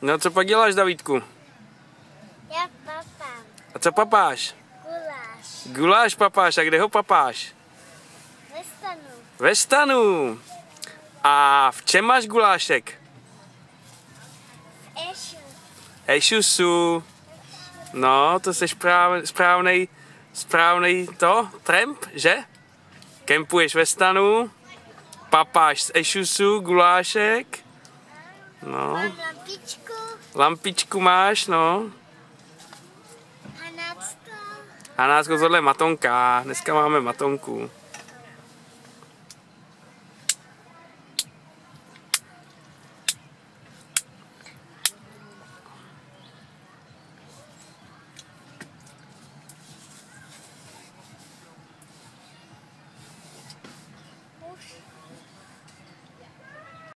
No co pak děláš, Davídku? Já papám. A co papáš? Guláš. Guláš papáš. A kde ho papáš? Ve stanu. Ve stanu. A v čem máš gulášek? Ešu. Ešusu. No, to jsi správnej to, tramp, že? Kempuješ ve stanu, papáš z ešusu, gulášek. No. Mám lampičku. Lampičku máš, no. Hanácko. A nás tohle matonka, dneska máme matonku.